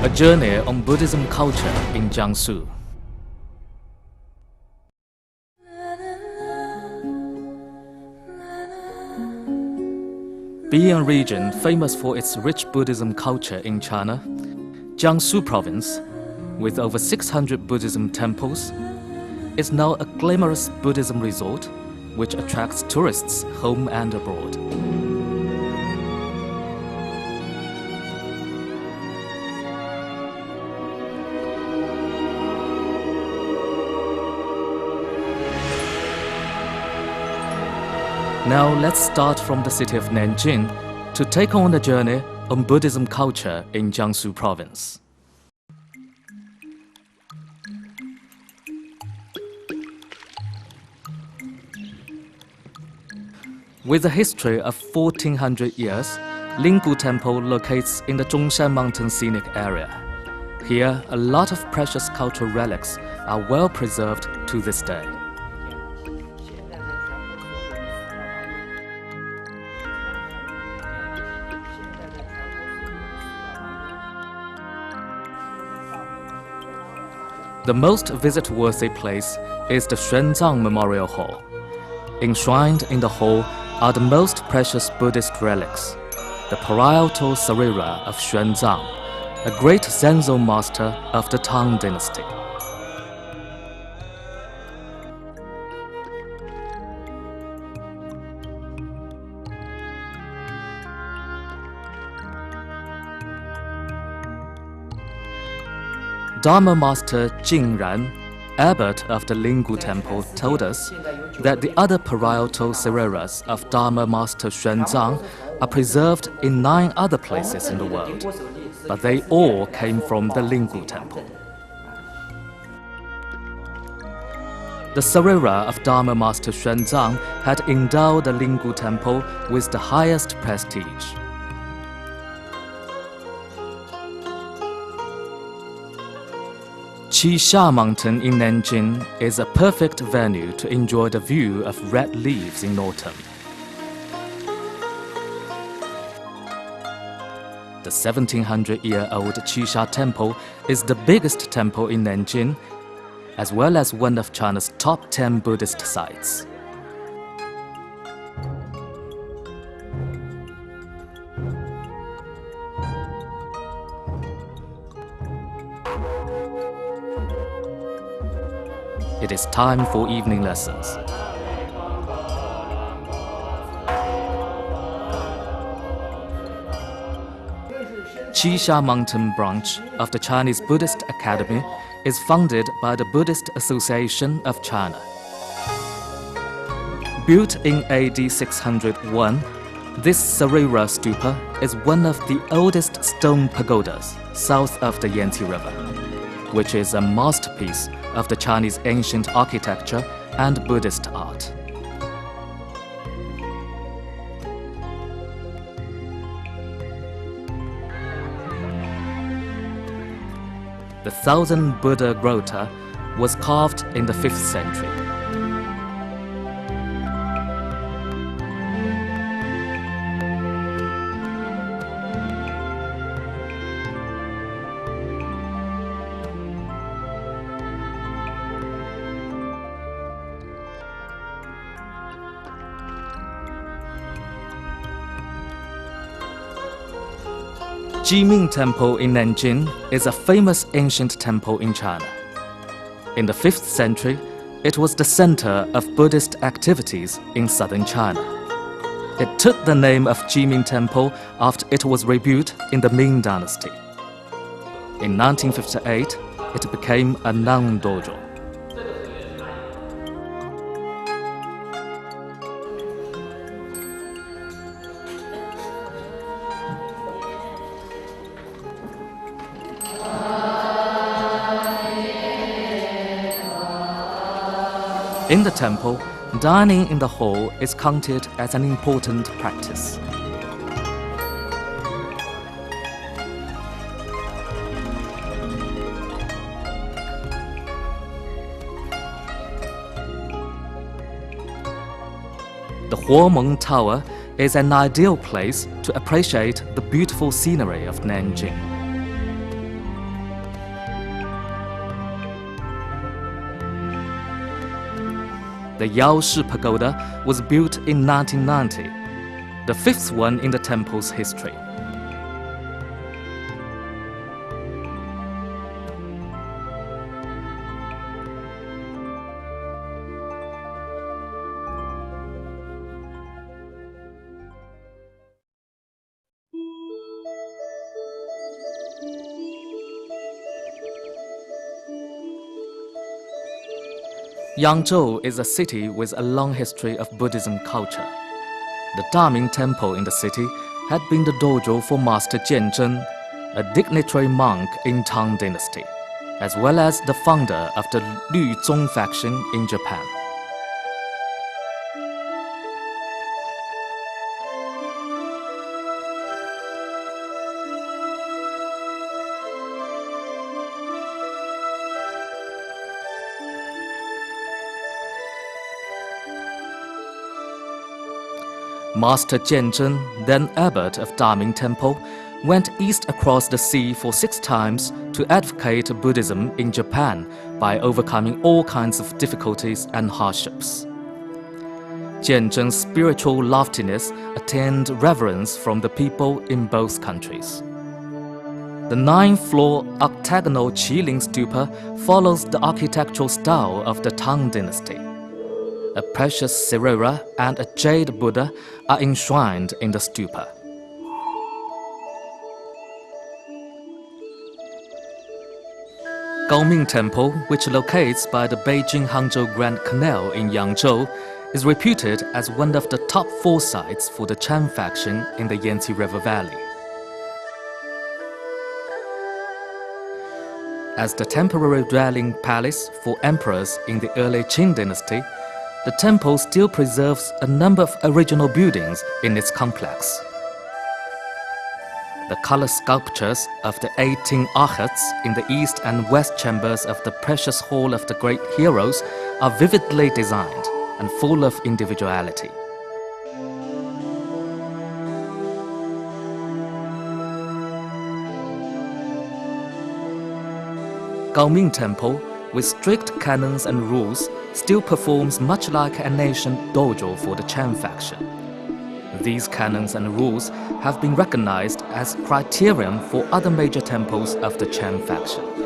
A journey on Buddhism culture in Jiangsu. Being a region famous for its rich Buddhism culture in China, Jiangsu province, with over 600 Buddhism temples, is now a glamorous Buddhism resort which attracts tourists home and abroad. Now let's start from the city of Nanjing to take on a journey on Buddhism culture in Jiangsu province. With a history of 1400 years, Linggu Temple locates in the Zhongshan Mountain scenic area. Here, a lot of precious cultural relics are well preserved to this day. The most visit-worthy place is the Xuanzang Memorial Hall. Enshrined in the hall are the most precious Buddhist relics, the parietal sarira of Xuanzang, a great Zenzo master of the Tang dynasty. Dharma Master Jingran, abbot of the Linggu Temple, told us that the other parietal sariras of Dharma Master Xuanzang are preserved in 9 other places in the world, but they all came from the Linggu Temple. The sarira of Dharma Master Xuanzang had endowed the Linggu Temple with the highest prestige. Qisha Mountain in Nanjing is a perfect venue to enjoy the view of red leaves in autumn. The 1700-year-old Qisha Temple is the biggest temple in Nanjing, as well as one of China's top 10 Buddhist sites. It is time for evening lessons. Qisha Mountain branch of the Chinese Buddhist Academy is funded by the Buddhist Association of China. Built in AD 601, this Sarira stupa is one of the oldest stone pagodas south of the Yangtze River, which is a masterpiece of the Chinese ancient architecture and Buddhist art. The Thousand Buddha Grota was carved in the 5th century. Jiming Temple in Nanjing is a famous ancient temple in China. In the 5th century, it was the center of Buddhist activities in southern China. It took the name of Jiming Temple after it was rebuilt in the Ming Dynasty. In 1958, it became a nun dojo. In the temple, dining in the hall is counted as an important practice. The Huomeng Tower is an ideal place to appreciate the beautiful scenery of Nanjing. The Jiangsu Pagoda was built in 1990, the fifth one in the temple's history. Yangzhou is a city with a long history of Buddhism culture. The Daming Temple in the city had been the dojo for Master Jianzhen, a dignitary monk in Tang Dynasty, as well as the founder of the Lü Zong faction in Japan. Master Jianzhen, then abbot of Daming Temple, went east across the sea for 6 times to advocate Buddhism in Japan by overcoming all kinds of difficulties and hardships. Jianzhen's spiritual loftiness attained reverence from the people in both countries. The 9-floor octagonal Qilin stupa follows the architectural style of the Tang Dynasty. A precious Sirera and a jade Buddha are enshrined in the stupa. Gaoming Temple, which locates by the Beijing-Hangzhou Grand Canal in Yangzhou, is reputed as one of the top 4 sites for the Chan faction in the Yangtze River Valley. As the temporary dwelling palace for emperors in the early Qing dynasty, the temple still preserves a number of original buildings in its complex. The color sculptures of the 18 arhats in the east and west chambers of the precious Hall of the Great Heroes are vividly designed and full of individuality. Gaoming Temple, with strict canons and rules, still performs much like an ancient dojo for the Chan faction. These canons and rules have been recognized as criterion for other major temples of the Chan faction.